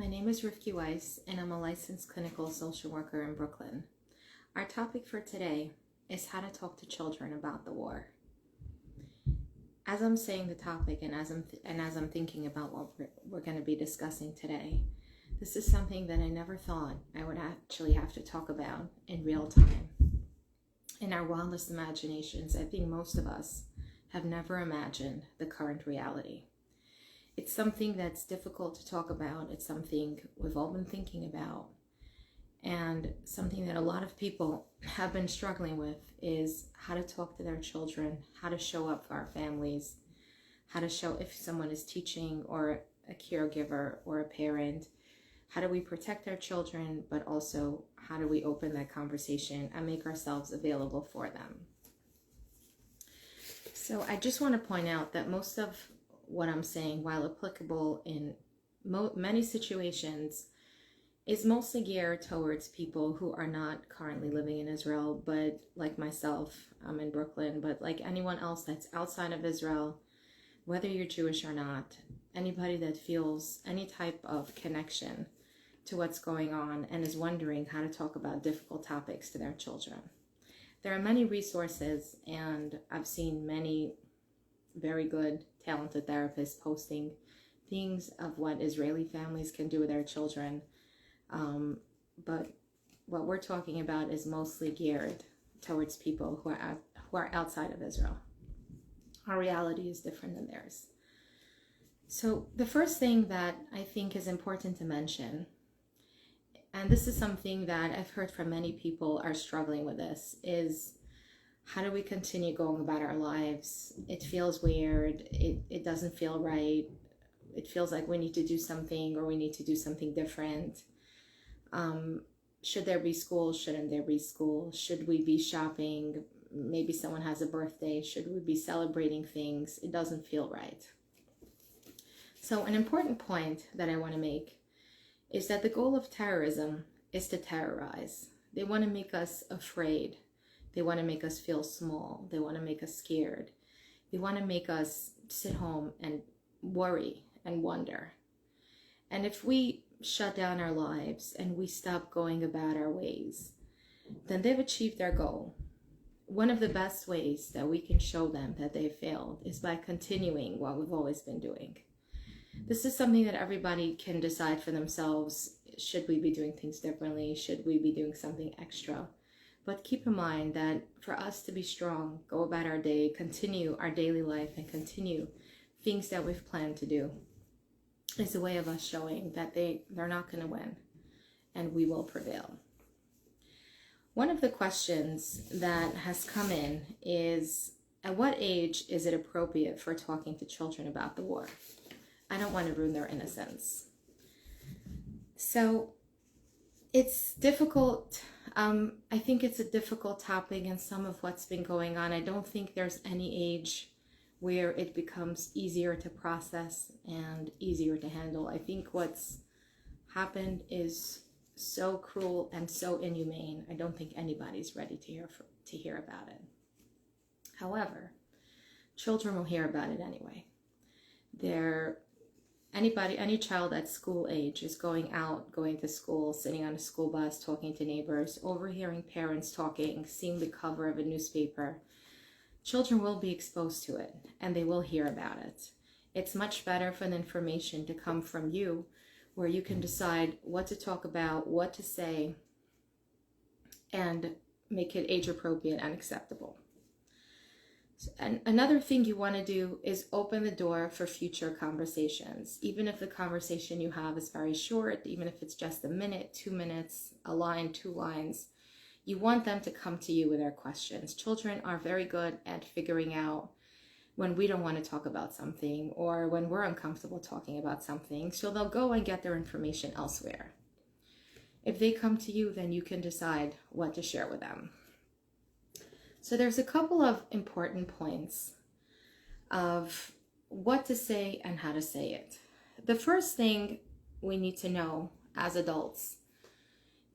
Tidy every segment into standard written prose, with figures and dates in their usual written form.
My name is Rivky Weiss, and I'm a licensed clinical social worker in Brooklyn. Our topic for today is how to talk to children about the war. As I'm saying the topic and as I'm thinking about what we're going to be discussing today, this is something that I never thought I would actually have to talk about in real time. In our wildest imaginations, I think most of us have never imagined the current reality. It's something that's difficult to talk about. It's something we've all been thinking about. And something that a lot of people have been struggling with is how to talk to their children, how to show up for our families, how to show if someone is teaching or a caregiver or a parent. How do we protect our children, but also how do we open that conversation and make ourselves available for them? So I just want to point out that most of what I'm saying, while applicable in many situations, is mostly geared towards people who are not currently living in Israel, but like myself, I'm in Brooklyn, but like anyone else that's outside of Israel, whether you're Jewish or not, anybody that feels any type of connection to what's going on and is wondering how to talk about difficult topics to their children. There are many resources, and I've seen many very good, talented therapists posting things of what Israeli families can do with their children. But what we're talking about is mostly geared towards people who are outside of Israel. Our reality is different than theirs. So the first thing that I think is important to mention, and this is something that I've heard from many people are struggling with this, is how do we continue going about our lives? It feels weird. It doesn't feel right. It feels like we need to do something, or we need to do something different. Should there be school? Shouldn't there be school? Should we be shopping? Maybe someone has a birthday. Should we be celebrating things? It doesn't feel right. So an important point that I want to make is that the goal of terrorism is to terrorize. They want to make us afraid. They want to make us feel small. They want to make us scared. They want to make us sit home and worry and wonder. And if we shut down our lives and we stop going about our ways, then they've achieved their goal. One of the best ways that we can show them that they failed is by continuing what we've always been doing. This is something that everybody can decide for themselves. Should we be doing things differently? Should we be doing something extra? But keep in mind that for us to be strong, go about our day, continue our daily life, and continue things that we've planned to do is a way of us showing that they're not going to win and we will prevail. One of the questions that has come in is, at what age is it appropriate for talking to children about the war? I don't want to ruin their innocence. So it's difficult. I think it's a difficult topic, and some of what's been going on, I don't think there's any age where it becomes easier to process and easier to handle. I think what's happened is so cruel and so inhumane. I don't think anybody's ready to hear about it. However, children will hear about it anyway. Any child at school age is going to school, sitting on a school bus, talking to neighbors, overhearing parents talking, seeing the cover of a newspaper. Children will be exposed to it, and they will hear about it. It's much better for the information to come from you, where you can decide what to talk about, what to say, and make it age appropriate and acceptable. And another thing you want to do is open the door for future conversations. Even if the conversation you have is very short, even if it's just a minute, 2 minutes, a line, 2 lines, you want them to come to you with their questions. Children are very good at figuring out when we don't want to talk about something or when we're uncomfortable talking about something, so they'll go and get their information elsewhere. If they come to you, then you can decide what to share with them. So there's a couple of important points of what to say and how to say it. The first thing we need to know as adults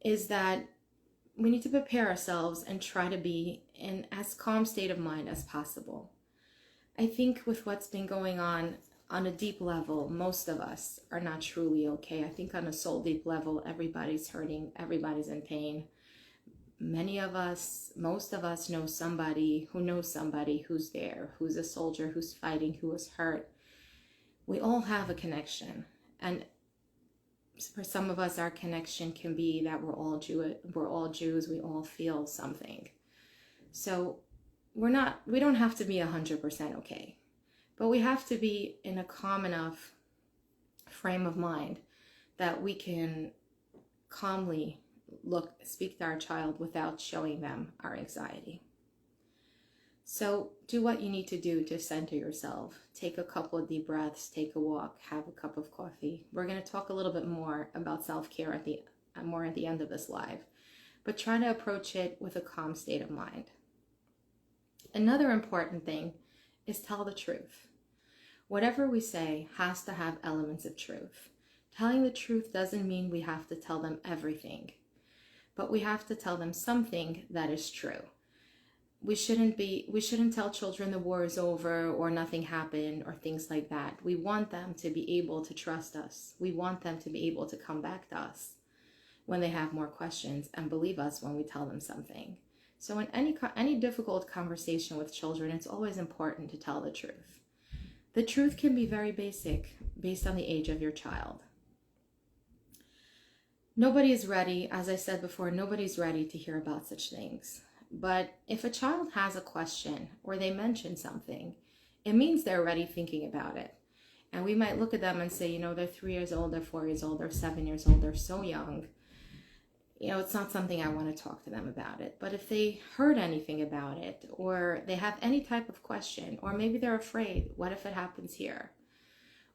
is that we need to prepare ourselves and try to be in as calm state of mind as possible. I think with what's been going on, on a deep level, most of us are not truly okay. I think on a soul deep level, everybody's hurting, everybody's in pain. Many of us, most of us know somebody who knows somebody who's there, who's a soldier, who's fighting, who was hurt. We all have a connection. And for some of us, our connection can be that we're all Jews, we all feel something. So we don't have to be 100% okay, but we have to be in a calm enough frame of mind that we can calmly speak to our child without showing them our anxiety. So do what you need to do to center yourself. Take a couple of deep breaths, take a walk, have a cup of coffee. We're going to talk a little bit more about self-care at the end of this live, but try to approach it with a calm state of mind. Another important thing is tell the truth. Whatever we say has to have elements of truth. Telling the truth doesn't mean we have to tell them everything, but we have to tell them something that is true. We shouldn't tell children the war is over or nothing happened or things like that. We want them to be able to trust us. We want them to be able to come back to us when they have more questions and believe us when we tell them something. So in any difficult conversation with children, it's always important to tell the truth. The truth can be very basic based on the age of your child. Nobody is ready, as I said before, nobody's ready to hear about such things. But if a child has a question or they mention something, it means they're already thinking about it. And we might look at them and say, they're 3 years old, they're 4 years old, they're 7 years old, they're so young. It's not something I want to talk to them about it. But if they heard anything about it, or they have any type of question, or maybe they're afraid, what if it happens here?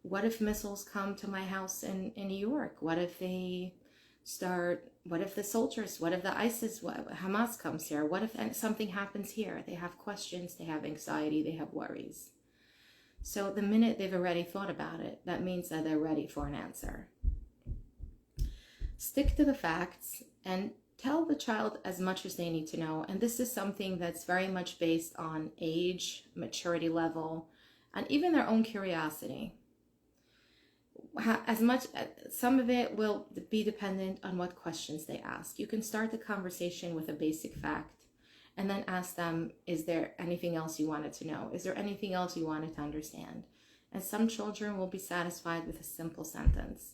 What if missiles come to my house in New York? What if the soldiers, what if the ISIS, Hamas comes here? What if something happens here? They have questions, they have anxiety, they have worries. So the minute they've already thought about it, that means that they're ready for an answer. Stick to the facts and tell the child as much as they need to know. And this is something that's very much based on age, maturity level, and even their own curiosity. Some of it will be dependent on what questions they ask. You can start the conversation with a basic fact and then ask them, is there anything else you wanted to know? Is there anything else you wanted to understand? And some children will be satisfied with a simple sentence.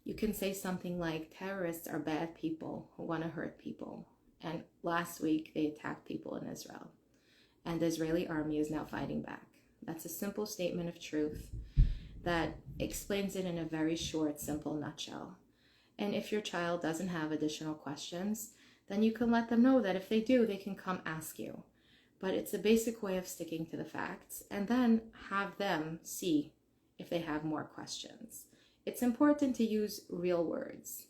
You can say something like, terrorists are bad people who want to hurt people. And last week they attacked people in Israel. And the Israeli army is now fighting back. That's a simple statement of truth that explains it in a very short, simple nutshell. And if your child doesn't have additional questions, then you can let them know that if they do, they can come ask you. But it's a basic way of sticking to the facts, and then have them see if they have more questions. It's important to use real words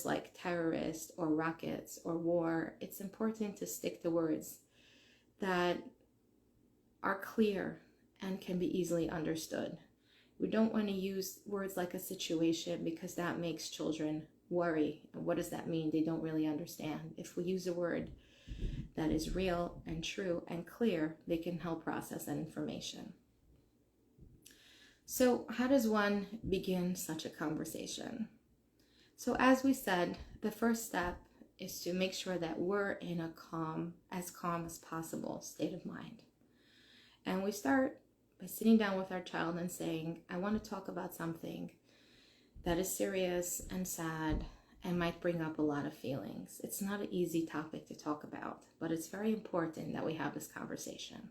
like terrorist or rockets or war. It's important to stick to words that are clear and can be easily understood. We don't want to use words like a situation because that makes children worry. And what does that mean? They don't really understand. If we use a word that is real and true and clear, they can help process that information. So how does one begin such a conversation? So as we said, the first step is to make sure that we're in a calm as possible state of mind. And we start by sitting down with our child and saying, I want to talk about something that is serious and sad and might bring up a lot of feelings. It's not an easy topic to talk about, but it's very important that we have this conversation.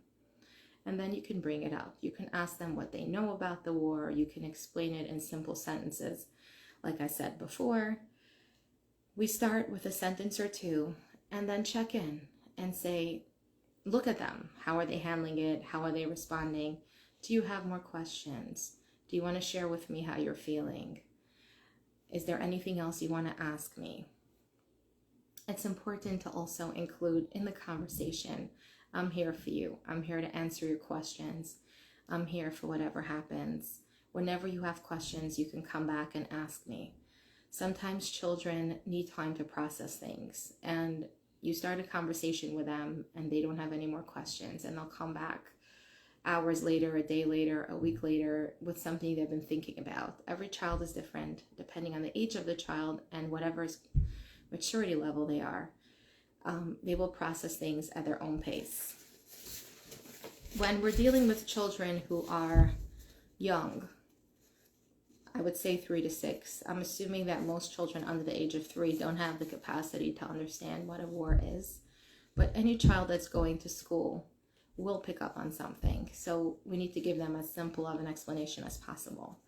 And then you can bring it up. You can ask them what they know about the war. You can explain it in simple sentences. Like I said before, we start with a sentence or two and then check in and say, look at them. How are they handling it? How are they responding? Do you have more questions? Do you want to share with me how you're feeling? Is there anything else you want to ask me? It's important to also include in the conversation, I'm here for you. I'm here to answer your questions. I'm here for whatever happens. Whenever you have questions, you can come back and ask me. Sometimes children need time to process things, and you start a conversation with them and they don't have any more questions, and they'll come back hours later, a day later, a week later, with something they've been thinking about. Every child is different depending on the age of the child and whatever's maturity level they are. They will process things at their own pace. When we're dealing with children who are young, I would say 3 to 6. I'm assuming that most children under the age of 3 don't have the capacity to understand what a war is. But any child that's going to school will pick up on something. So we need to give them as simple of an explanation as possible.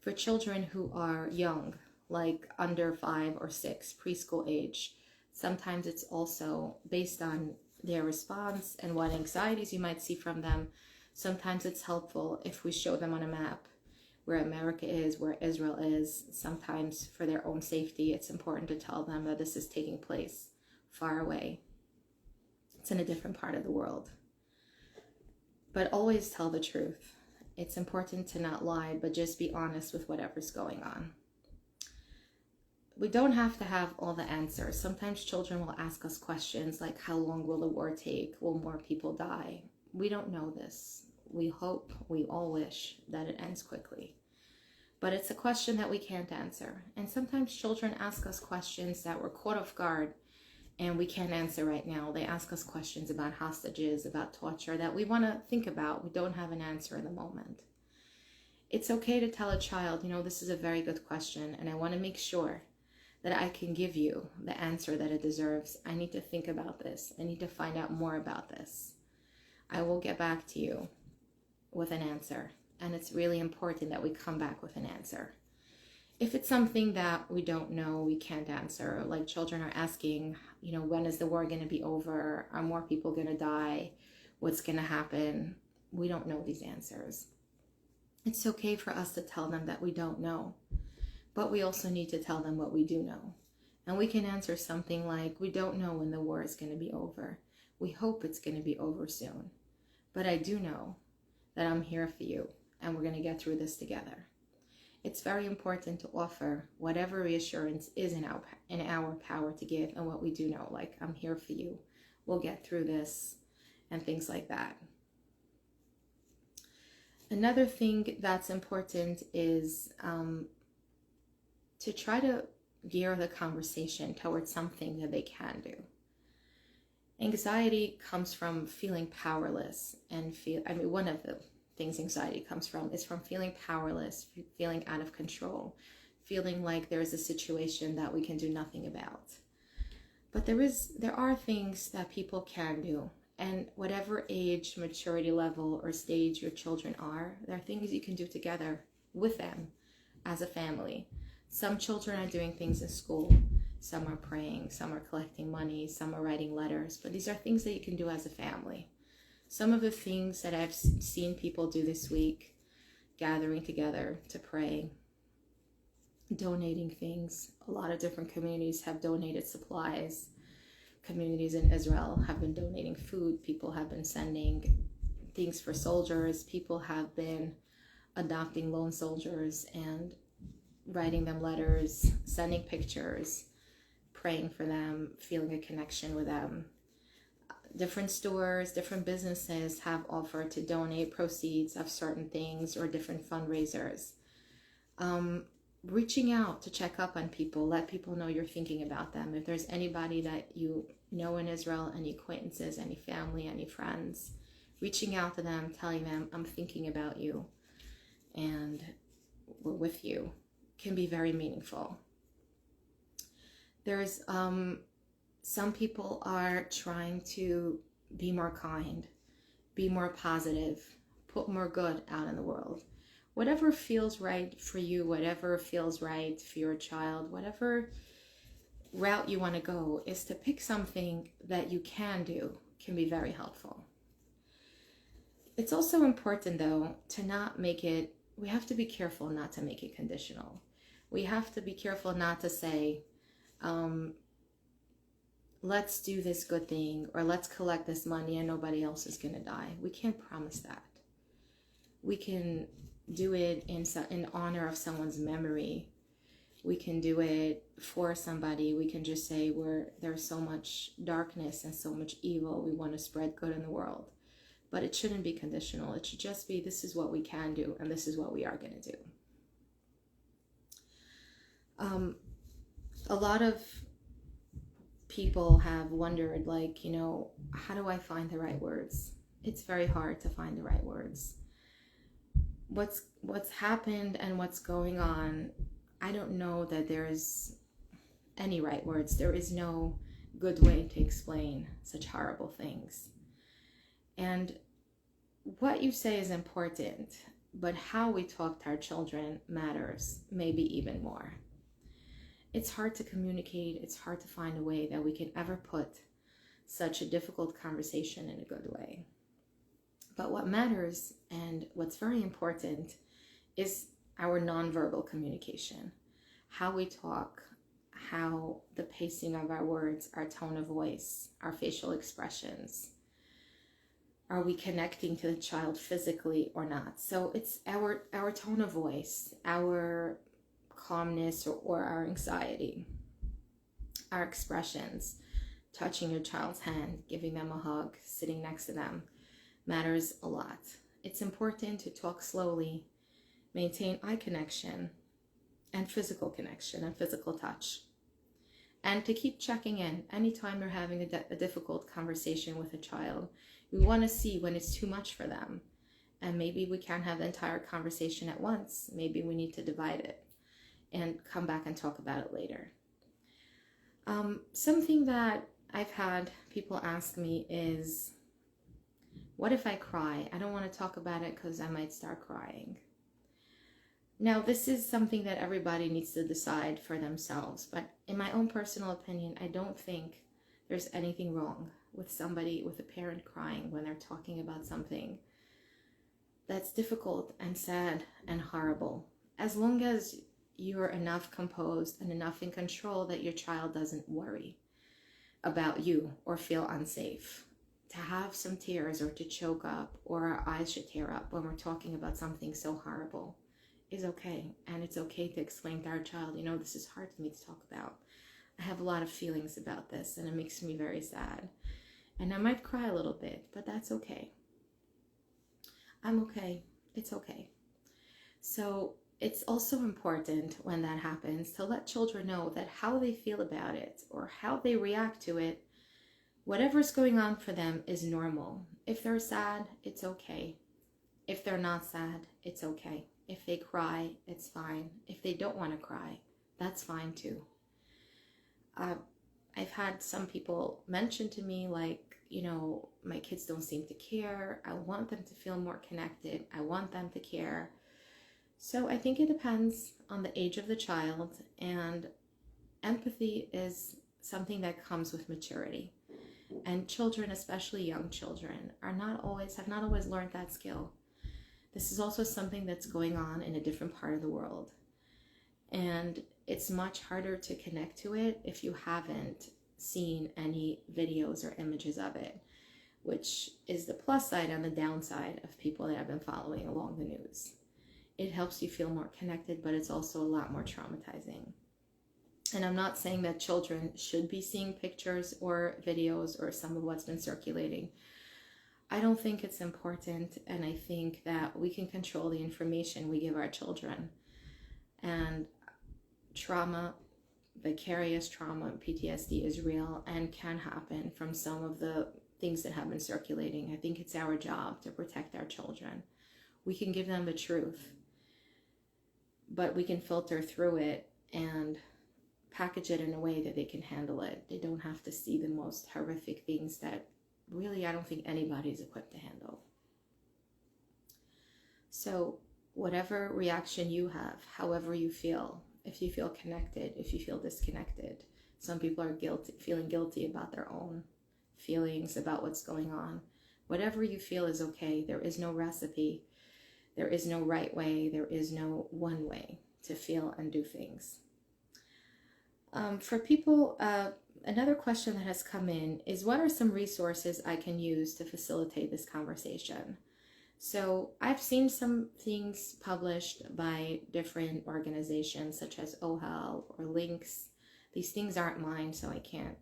For children who are young, like under 5 or 6, preschool age, sometimes it's also based on their response and what anxieties you might see from them. Sometimes it's helpful if we show them on a map where America is, where Israel is. Sometimes for their own safety, it's important to tell them that this is taking place far away. It's in a different part of the world. But always tell the truth. It's important to not lie, but just be honest with whatever's going on. We don't have to have all the answers. Sometimes children will ask us questions like, how long will the war take? Will more people die? We don't know this. We hope, we all wish that it ends quickly. But it's a question that we can't answer. And sometimes children ask us questions that we're caught off guard and we can't answer right now. They ask us questions about hostages, about torture that we want to think about. We don't have an answer in the moment. It's okay to tell a child, this is a very good question and I want to make sure that I can give you the answer that it deserves. I need to think about this. I need to find out more about this. I will get back to you with an answer. And it's really important that we come back with an answer. If it's something that we don't know, we can't answer, like children are asking, when is the war going to be over? Are more people going to die? What's going to happen? We don't know these answers. It's okay for us to tell them that we don't know, but we also need to tell them what we do know. And we can answer something like, we don't know when the war is going to be over. We hope it's going to be over soon. But I do know that I'm here for you and we're going to get through this together. It's very important to offer whatever reassurance is in our power to give and what we do know, like I'm here for you, we'll get through this, and things like that. Another thing that's important is to try to gear the conversation towards something that they can do. Anxiety comes from feeling powerless and one of the things anxiety comes from is from feeling powerless, feeling out of control, feeling like there's a situation that we can do nothing about. But there are things that people can do, and whatever age, maturity level, or stage your children are, there are things you can do together with them as a family. Some children are doing things in school, some are praying, some are collecting money, some are writing letters, but these are things that you can do as a family. Some of the things that I've seen people do this week, gathering together to pray, donating things. A lot of different communities have donated supplies. Communities in Israel have been donating food. People have been sending things for soldiers. People have been adopting lone soldiers and writing them letters, sending pictures, praying for them, feeling a connection with them. Different stores, different businesses have offered to donate proceeds of certain things or different fundraisers. Reaching out to check up on people, let people know you're thinking about them. If there's anybody that you know in Israel, any acquaintances, any family, any friends, reaching out to them, telling them, I'm thinking about you and we're with you, can be very meaningful. There's some people are trying to be more kind, be more positive, put more good out in the world. Whatever feels right for you, whatever feels right for your child, whatever route you want to go, is to pick something that you can do, can be very helpful. It's also important, though, to not make it, we have to be careful not to make it conditional. We have to be careful not to say, let's do this good thing, or let's collect this money and nobody else is going to die. We can't promise that. We can do it in honor of someone's memory. We can do it for somebody. We can just say there's so much darkness and so much evil. We want to spread good in the world. but it shouldn't be conditional. It should just be, this is what we can do and this is what we are going to do. A lot of people have wondered, like, you know, how do I find the right words? It's very hard to find the right words. What's happened and what's going on, I don't know that there's any right words. There is no good way to explain such horrible things. And what you say is important, but how we talk to our children matters, maybe even more. It's hard to communicate. It's hard to find a way that we can ever put such a difficult conversation in a good way. But what matters and what's very important is our nonverbal communication, how we talk, how the pacing of our words, our tone of voice, our facial expressions. Are we connecting to the child physically or not? So it's our tone of voice, our calmness or our anxiety, our expressions, touching your child's hand, giving them a hug, sitting next to them, matters a lot. It's important to talk slowly, maintain eye connection and physical connection and physical touch, and to keep checking in anytime you're having a difficult conversation with a child. We want to see when it's too much for them, and maybe we can't have the entire conversation at once. Maybe we need to divide it and come back and talk about it later. Something that I've had people ask me is, what if I cry? I don't want to talk about it because I might start crying. Now, this is something that everybody needs to decide for themselves, but in my own personal opinion, I don't think there's anything wrong with a parent crying when they're talking about something that's difficult and sad and horrible, as long as you're enough composed and enough in control that your child doesn't worry about you or feel unsafe. To have some tears or to choke up or our eyes should tear up when we're talking about something so horrible is okay. And it's okay to explain to our child, you know, this is hard for me to talk about. I have a lot of feelings about this and it makes me very sad. And I might cry a little bit, but that's okay. I'm okay. It's okay. So it's also important when that happens to let children know that how they feel about it or how they react to it, whatever's going on for them is normal. If they're sad, it's okay. If they're not sad, it's okay. If they cry, it's fine. If they don't want to cry, that's fine too. I've had some people mention to me, like, you know, my kids don't seem to care. I want them to feel more connected. I want them to care. So I think it depends on the age of the child, and empathy is something that comes with maturity. And children, especially young children, have not always learned that skill. This is also something that's going on in a different part of the world. And it's much harder to connect to it if you haven't seen any videos or images of it, which is the plus side and the downside of people that have been following along the news. It helps you feel more connected, but it's also a lot more traumatizing. And I'm not saying that children should be seeing pictures or videos or some of what's been circulating. I don't think it's important, and I think that we can control the information we give our children. And trauma, vicarious trauma, PTSD is real and can happen from some of the things that have been circulating. I think it's our job to protect our children. We can give them the truth, but we can filter through it and package it in a way that they can handle it. They don't have to see the most horrific things that really I don't think anybody's equipped to handle. So whatever reaction you have, however you feel, if you feel connected, if you feel disconnected, some people are feeling guilty about their own feelings about what's going on. Whatever you feel is okay. There is no recipe. There is no right way. There is no one way to feel and do things. For people, another question that has come in is, what are some resources I can use to facilitate this conversation? So I've seen some things published by different organizations such as OHEL or Links. These things aren't mine, so I can't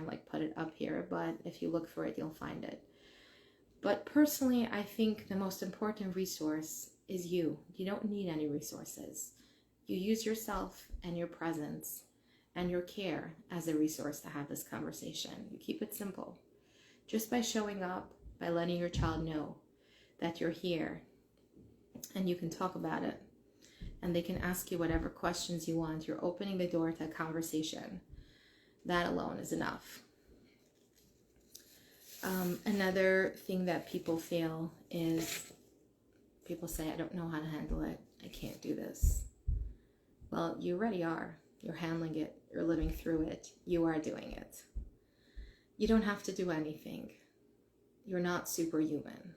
like put it up here, but if you look for it, you'll find it. But personally, I think the most important resource is you. You don't need any resources. You use yourself and your presence and your care as a resource to have this conversation. You keep it simple. Just by showing up, by letting your child know that you're here and you can talk about it and they can ask you whatever questions you want. You're opening the door to a conversation. That alone is enough. Another thing that people feel is, people say, I don't know how to handle it. I can't do this. Well, you already are. You're handling it. You're living through it. You are doing it. You don't have to do anything. You're not superhuman.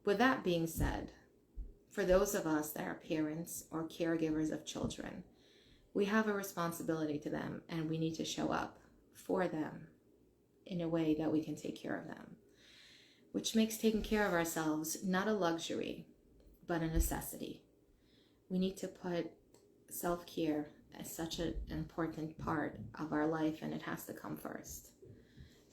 With that being said, for those of us that are parents or caregivers of children, we have a responsibility to them and we need to show up for them in a way that we can take care of them, which makes taking care of ourselves not a luxury, but a necessity. We need to put self-care as such an important part of our life, and it has to come first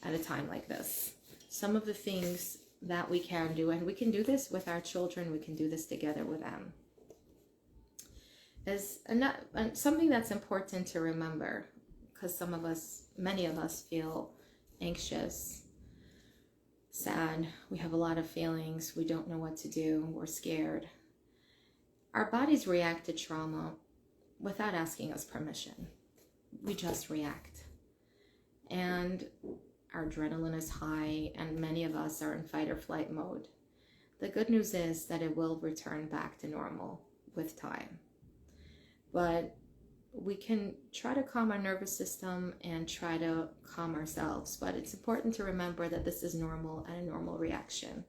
at a time like this. Some of the things that we can do, and we can do this with our children, we can do this together with them, is something that's important to remember, because many of us feel anxious, sad, we have a lot of feelings, we don't know what to do, we're scared. Our bodies react to trauma without asking us permission. We just react. And our adrenaline is high, and many of us are in fight or flight mode. The good news is that it will return back to normal with time. But we can try to calm our nervous system and try to calm ourselves. But it's important to remember that this is normal and a normal reaction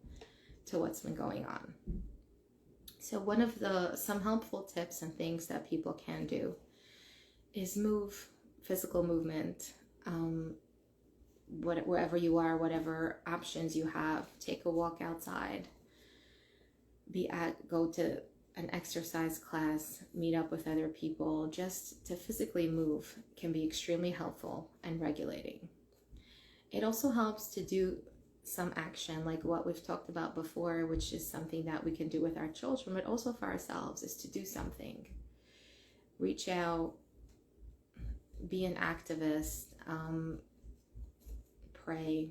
to what's been going on. So one of some helpful tips and things that people can do is move, physical movement, wherever you are, whatever options you have. Take a walk outside, go to an exercise class, meet up with other people. Just to physically move can be extremely helpful and regulating. It also helps to do some action like what we've talked about before, which is something that we can do with our children, but also for ourselves, is to do something. Reach out, be an activist, pray,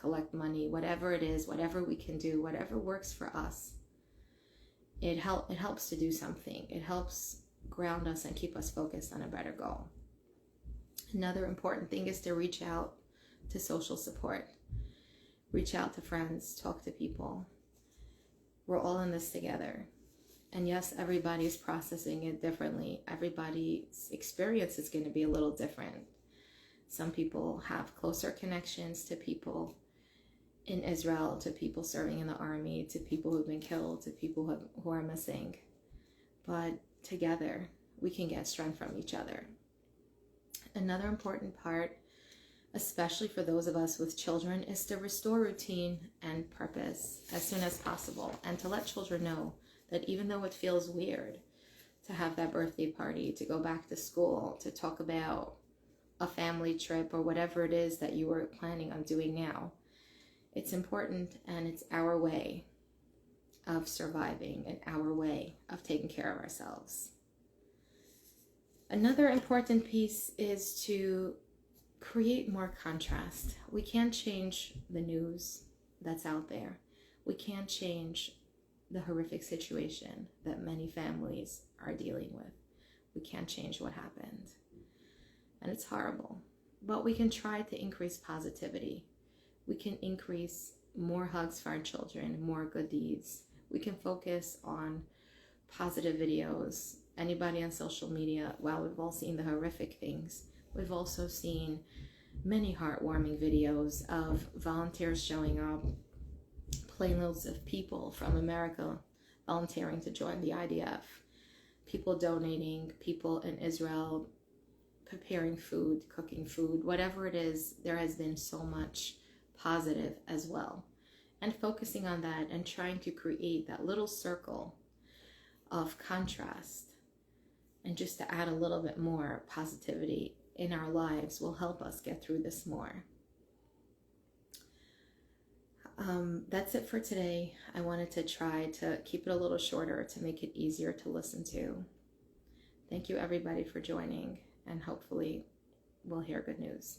collect money, whatever it is, whatever we can do, whatever works for us. It helps to do something. It helps ground us and keep us focused on a better goal. Another important thing is to reach out to social support. Reach out to friends, talk to people. We're all in this together. And yes, everybody's processing it differently. Everybody's experience is going to be a little different. Some people have closer connections to people in Israel, to people serving in the army, to people who've been killed, to people who are missing. But together, we can get strength from each other. Another important part, especially for those of us with children, is to restore routine and purpose as soon as possible, and to let children know that even though it feels weird to have that birthday party, to go back to school, to talk about a family trip or whatever it is that you were planning on doing now, it's important, and it's our way of surviving and our way of taking care of ourselves. Another important piece is to create more contrast. We can't change the news that's out there. We can't change the horrific situation that many families are dealing with. We can't change what happened. And it's horrible. But we can try to increase positivity. We can increase more hugs for our children, more good deeds. We can focus on positive videos. Anybody on social media, while we've all seen the horrific things, we've also seen many heartwarming videos of volunteers showing up, planeloads of people from America volunteering to join the IDF, people donating, people in Israel preparing food, cooking food, whatever it is. There has been so much positive as well. And focusing on that and trying to create that little circle of contrast and just to add a little bit more positivity in our lives will help us get through this more. that's it for today. I wanted to try to keep it a little shorter to make it easier to listen to. Thank you everybody for joining, and hopefully we'll hear good news.